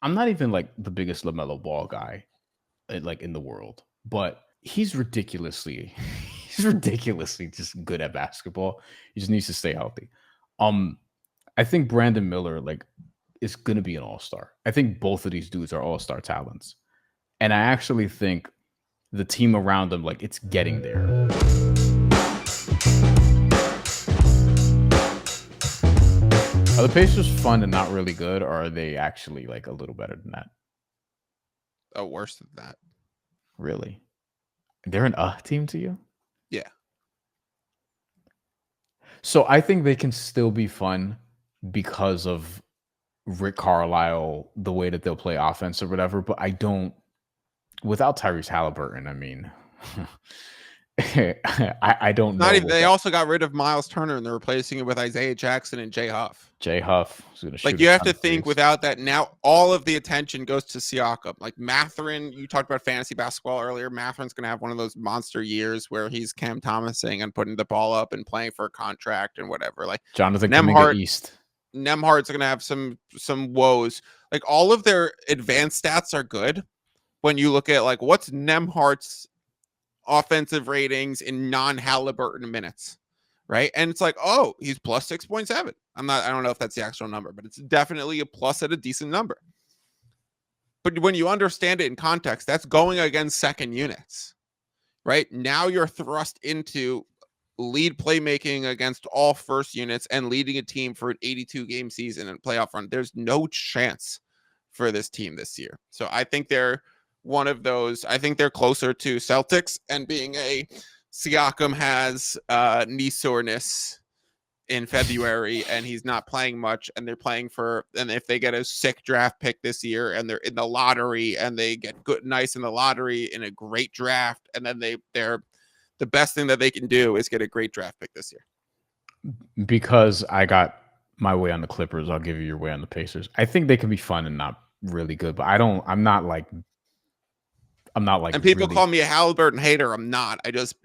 I'm not even like the biggest LaMelo Ball guy like in the world, but he's ridiculously just good at basketball. He just needs to stay healthy. Um, I think Brandon Miller like is gonna be an all-star. I think both of these dudes are all-star talents. And I actually think the team around them, like it's getting there. Are the Pacers fun and not really good, or are they actually like a little better than that? Oh, worse than that. Really? They're an team to you? Yeah. So I think they can still be fun because of Rick Carlisle, the way that they'll play offense or whatever. But I don't, without Tyrese Halliburton, I mean, I don't Not know even. what They that. also got rid of Miles Turner and they're replacing it with Isaiah Jackson and Jay Huff. Jay Huff is going to Like shoot a you have ton to of think threes. without that now all of the attention goes to Siakam. Like Mathurin, you talked about fantasy basketball earlier. Mathurin's gonna have one of those monster years where he's Cam Thomasing and putting the ball up and playing for a contract and whatever. Like Jonathan Kuminga Nemhart, East. Nemhart's gonna have some woes. Like all of their advanced stats are good when you look at like what's Nemhart's offensive ratings in non-Halliburton minutes, right? And it's like, oh, he's plus 6.7. I don't know if that's the actual number, but it's definitely a plus at a decent number. But when you understand it in context, that's going against second units, right? Now you're thrust into lead playmaking against all first units and leading a team for an 82 game season and playoff run. There's no chance for this team this year. So I think they're one of those. I think they're closer to Celtics and being a Siakam has knee soreness in February and he's not playing much and they're playing for, and if they get a sick draft pick this year and they're in the lottery and they get good nice in the lottery in a great draft and then they're the best thing that they can do is get a great draft pick this year. Because I got my way on the Clippers, I'll give you your way on the Pacers. I think they can be fun and not really good, but I'm not like And people really. call me a Halliburton hater. I'm not. I just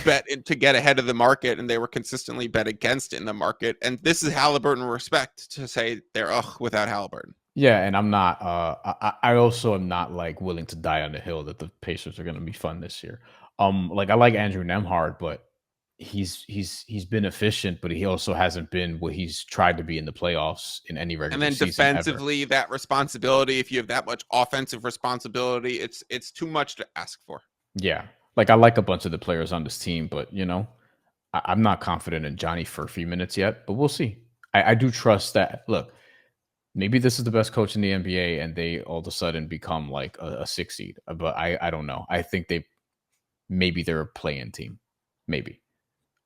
bet to get ahead of the market, and they were consistently bet against in the market. And this is Halliburton respect to say they're without Halliburton. Yeah, and I'm not. I also am not like willing to die on the hill that the Pacers are going to be fun this year. Like I like Andrew Nemhard, but he's been efficient, but he also hasn't been what he's tried to be in the playoffs in any And regular then season ever. defensively, that responsibility, if you have that much offensive responsibility, it's too much to ask for. Yeah, like I like a bunch of the players on this team, but I'm not confident in Johnny for a few minutes yet, but we'll see. I do trust that. Look, maybe this is the best coach in the NBA, and they all of a sudden become like a 6 seed. But I don't know. I think maybe they're a play-in team, maybe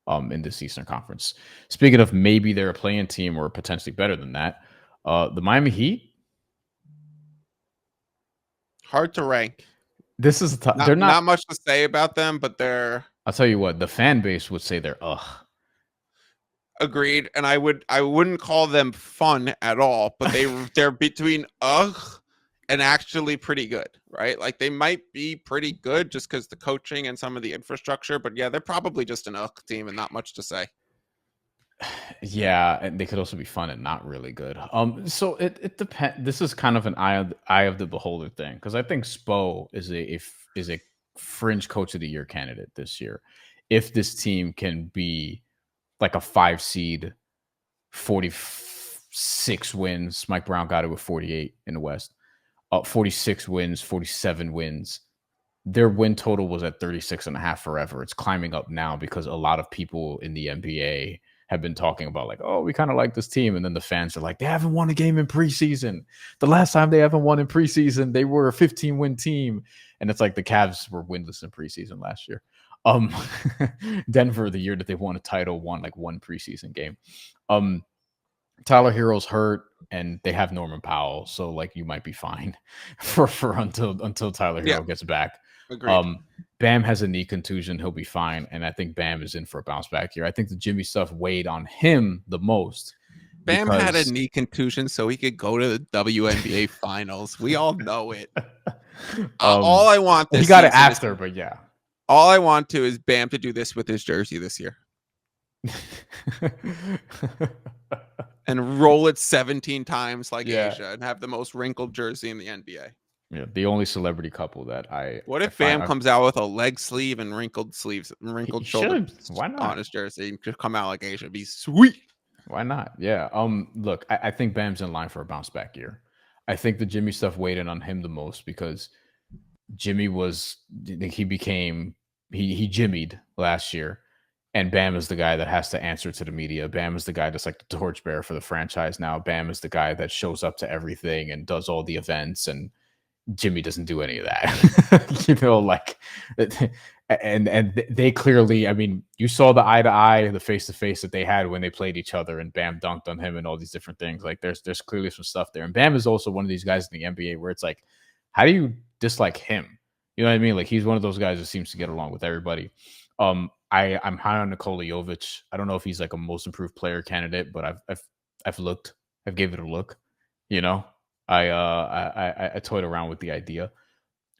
in this Eastern Conference. Speaking of maybe they're a play-in team or potentially better than that, the Miami Heat. Hard to rank. This is they're Not not. much to say about them, but they're. I'll tell you what, the fan base would say they're ugh. Agreed, and I wouldn't call them fun at all, but they're between and actually pretty good, right? Like they might be pretty good just because the coaching and some of the infrastructure, but yeah, they're probably just an team and not much to say. Yeah, and they could also be fun and not really good. So it depends. This is kind of an eye of the beholder thing because I think Spo is a fringe coach of the year candidate this year. If this team can be like a 5 seed, 46 wins. Mike Brown got it with 48 in the West. 46 wins, 47 wins. Their win total was at 36 and a half forever. It's climbing up now because a lot of people in the NBA have been talking about like, oh, we kind of like this team. And then the fans are like, they haven't won a game in preseason. The last time they haven't won in preseason, they were a 15-win team. And it's like the Cavs were winless in preseason last year. Denver, the year that they won a title, won like one preseason game. Tyler Hero's hurt and they have Norman Powell, so like you might be fine for until Tyler Hero gets back. Agreed. Bam has a knee contusion, he'll be fine, and I think Bam is in for a bounce back here. I think the Jimmy stuff weighed on him the most. Bam had a knee contusion so he could go to the WNBA finals. We all know it. All I want this he got it after, but yeah. All I want to is Bam to do this with his jersey this year. and roll it 17 times like Yeah. Asia and have the most wrinkled jersey in the NBA. Yeah, the only celebrity couple that What I if Bam find comes out with a leg sleeve and wrinkled sleeves, he wrinkled shoulder should. Why on not? his jersey? Just come out like Asia, be sweet. Why not? Yeah. Look, I think Bam's in line for a bounce back year. I think the Jimmy stuff weighed in on him the most because Jimmy was he jimmied last year, and Bam is the guy that has to answer to the media. Bam is the guy that's like the torchbearer for the franchise now. Bam is the guy that shows up to everything and does all the events, and Jimmy doesn't do any of that. Like, and they clearly, I mean, you saw the eye to eye, the face to face that they had when they played each other, and Bam dunked on him and all these different things. Like, there's clearly some stuff there, and Bam is also one of these guys in the NBA where it's like, how do you dislike him? You know what I mean? Like, he's one of those guys that seems to get along with everybody. I'm high on Nikola Jovic. I don't know if he's like a most improved player candidate, but I've looked, I've gave it a look. I toyed around with the idea,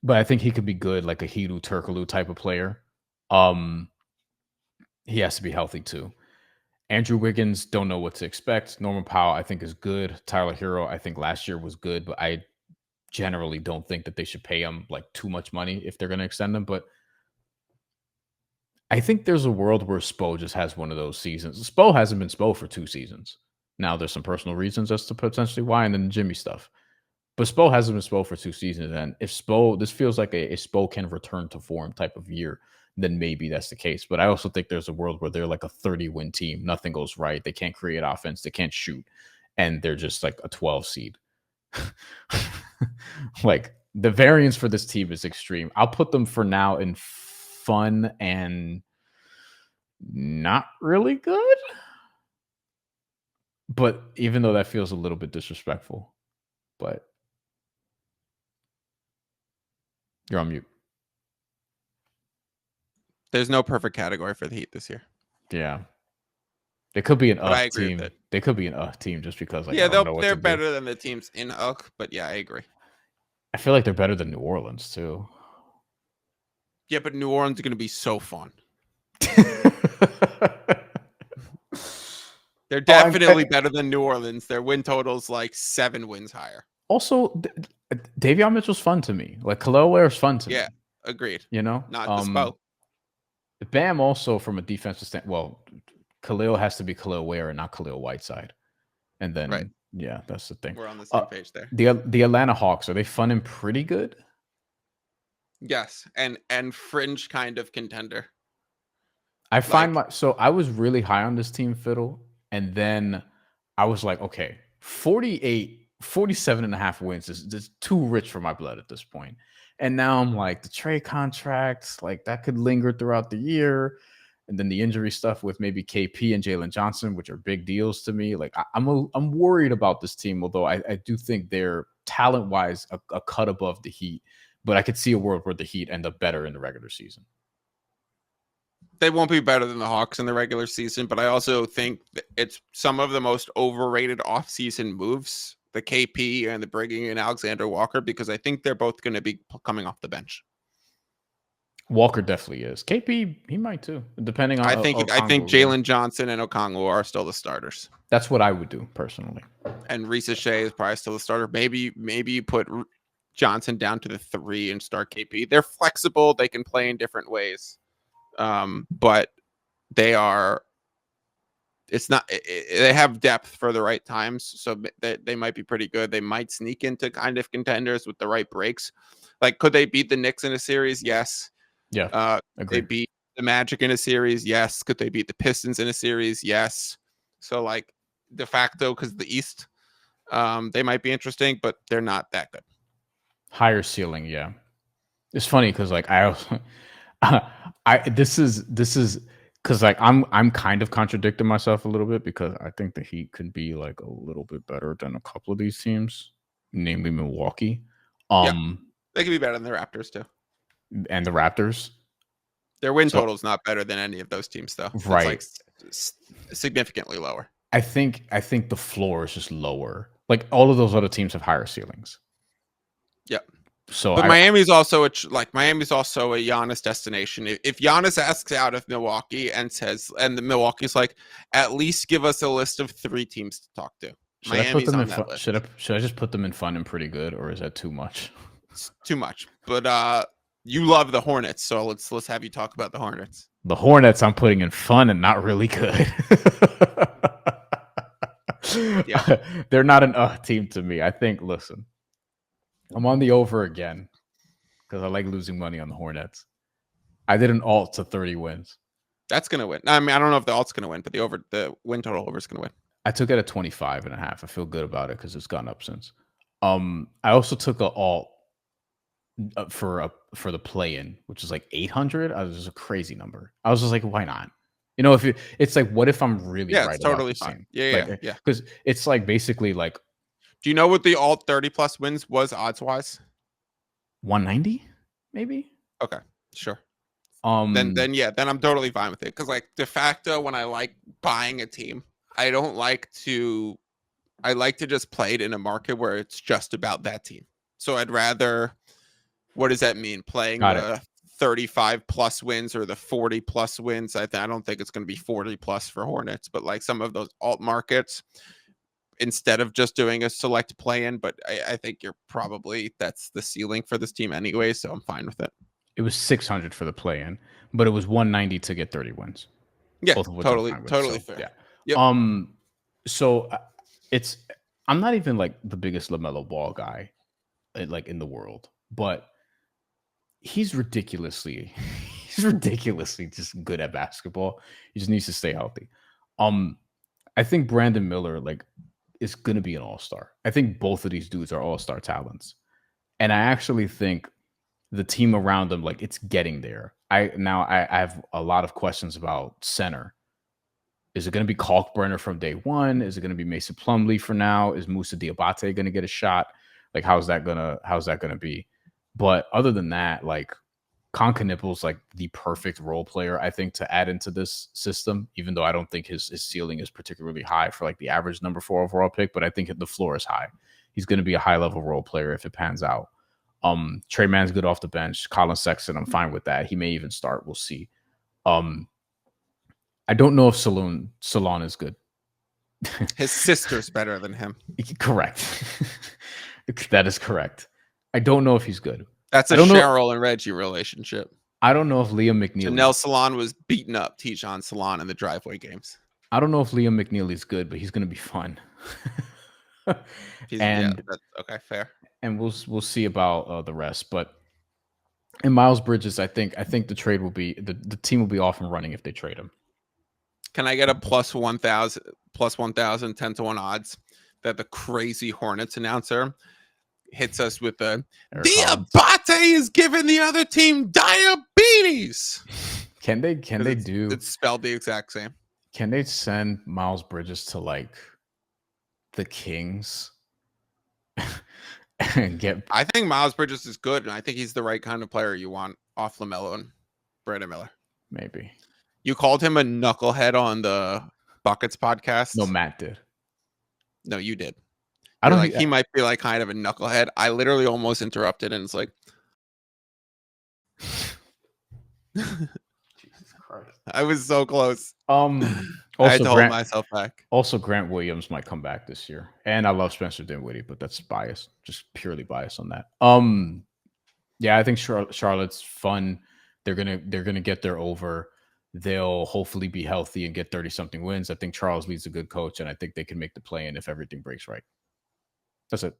but I think he could be good, like a Hedo Turkoglu type of player. He has to be healthy too. Andrew Wiggins, don't know what to expect. Norman Powell, I think, is good. Tyler Hero, I think last year was good, but I generally don't think that they should pay him like too much money if they're going to extend him. But I think there's a world where Spo just has one of those seasons. Spo hasn't been Spo for 2 seasons. Now there's some personal reasons as to potentially why, and then the Jimmy stuff. But Spo hasn't been Spo for 2 seasons, and if Spo, this feels like a Spo can return to form type of year, then maybe that's the case. But I also think there's a world where they're like a 30-win team. Nothing goes right. They can't create offense. They can't shoot, and they're just like a 12 seed. Like, the variance for this team is extreme. I'll put them for now in fun and not really good. But even though that feels a little bit disrespectful, but you're on mute. There's no perfect category for the Heat this year. Yeah. They could be an But I UH agree with team. it. They could be an UH team just because, like, Yeah, I don't know what they're to do. better than the teams in UH, but yeah, I agree. I feel like they're better than New Orleans too. Yeah, but New Orleans is going to be so fun. They're definitely better than New Orleans. Their win total's like 7 wins higher. Also, Davion Mitchell's fun to me. Like, Kel'el is fun to me. Yeah, agreed. You know? Not the Spo. Bam also, from a defensive stand, well, Kel'el has to be Kel'el Ware and not Khalil Whiteside. And then, right. Yeah, that's the thing. We're on the same page there. The Atlanta Hawks, are they fun and pretty good? Yes, and fringe kind of contender. I find so I was really high on this team, Fiddle, and then I was like, okay, 47 and a half wins is too rich for my blood at this point. And now I'm like, the Trae contracts, like, that could linger throughout the year. And then the injury stuff with maybe KP and Jalen Johnson, which are big deals to me. Like, I'm worried about this team, although I do think they're talent-wise a cut above the Heat. But I could see a world where the Heat end up better in the regular season. They won't be better than the Hawks in the regular season, but I also think it's some of the most overrated offseason moves, the KP and the bringing in Alexander Walker, because I think they're both going to be coming off the bench. Walker definitely is. KP, he might too, depending on. I think Jalen Johnson and Okongwu are still the starters. That's what I would do personally. And Risa Shea is probably still the starter. Maybe you put Johnson down to the 3 and start KP. They're flexible. They can play in different ways. But they are. It's not. They have depth for the right times, so they might be pretty good. They might sneak into kind of contenders with the right breaks. Like, could they beat the Knicks in a series? Yes. Yeah. They beat the Magic in a series? Yes. Could they beat the Pistons in a series? Yes. So, like, de facto, because the East, they might be interesting, but they're not that good. Higher ceiling, yeah. It's funny because, like, this is because, like, I'm kind of contradicting myself a little bit because I think the Heat could be like a little bit better than a couple of these teams, namely Milwaukee. They could be better than the Raptors too. And the Raptors. Their win total is not better than any of those teams, though. Right. It's like significantly lower. I think the floor is just lower. Like, all of those other teams have higher ceilings. Yeah. So But Miami's also a Giannis destination. If Giannis asks out of Milwaukee and the Milwaukee's like, at least give us a list of 3 teams to talk to. Miami's on that list. Should I just put them in fun and pretty good, or is that too much? It's too much. But you love the Hornets, so let's have you talk about the Hornets. The Hornets I'm putting in fun and not really good. Yeah. They're not an team to me. I think, listen, I'm on the over again because I like losing money on the Hornets. I did an alt to 30 wins. That's going to win. I mean, I don't know if the alt's going to win, but the win total over is going to win. I took it at 25.5. I feel good about it because it's gone up since. I also took an alt for the play-in, which is like 800. I was just a crazy number. I was just like, why not? You know, it's like, what if I'm really right? It's totally fine. Yeah. Because it's like basically like. Do you know what the alt 30 plus wins was odds wise? 190, maybe. Okay, sure. Then I'm totally fine with it because like de facto, when I like buying a team, I like to just play it in a market where it's just about that team. So I'd rather. What does that mean? Playing the 35 plus wins or the 40 plus wins? I don't think it's going to be 40 plus for Hornets, but like some of those alt markets, instead of just doing a select play in, but I think that's the ceiling for this team anyway, so I'm fine with it. It was 600 for the play in, but it was 190 to get 30 wins. Yeah, totally fair. Yeah. Yep. So I'm not even like the biggest LaMelo Ball guy, like in the world, but he's ridiculously just good at basketball. He just needs to stay healthy. I think Brandon Miller is going to be an all-star. I think both of these dudes are all-star talents. And I actually think the team around them, it's getting there. I have a lot of questions about center. Is it going to be Kalkbrenner from day one? Is it going to be Mason Plumlee for now? Is Moussa Diabate going to get a shot? How's that gonna be? But other than that, Concaniple's the perfect role player, I think, to add into this system, even though I don't think his ceiling is particularly high for the average number 4 overall pick, but I think the floor is high. He's going to be a high level role player if it pans out. Trey Mann's good off the bench. Colin Sexton, I'm fine with that. He may even start. We'll see. I don't know if Salon is good. His sister's better than him. Correct. That is correct. I don't know if he's good. That's a Cheryl and Reggie relationship. I don't know if Liam McNeely. Janelle Salon was beating up Tijon Salon in the driveway games. I don't know if Liam McNeely is good, but he's going to be fun. Okay, fair. And we'll see about the rest. But in Miles Bridges, I think the trade will be the team will be off and running if they trade him. Can I get a plus 1,000 10-1 odds that the crazy Hornets announcer hits us with the Diabate is giving the other team diabetes? Can they do? It's spelled the exact same. Can they send Miles Bridges to the Kings? And I think Miles Bridges is good, and I think he's the right kind of player you want off LaMelo and Brandon Miller. Maybe. You called him a knucklehead on the Buckets podcast. No, Matt did. No, you did. He might be kind of a knucklehead. I literally almost interrupted, and it's like, Jesus Christ! I was so close. I had to hold myself back. Also, Grant Williams might come back this year, and I love Spencer Dinwiddie, but that's biased, just purely biased on that. Yeah, I think Charlotte's fun. They're gonna get their over. They'll hopefully be healthy and get 30-something wins. I think Charles Lee's a good coach, and I think they can make the play-in if everything breaks right. That's it.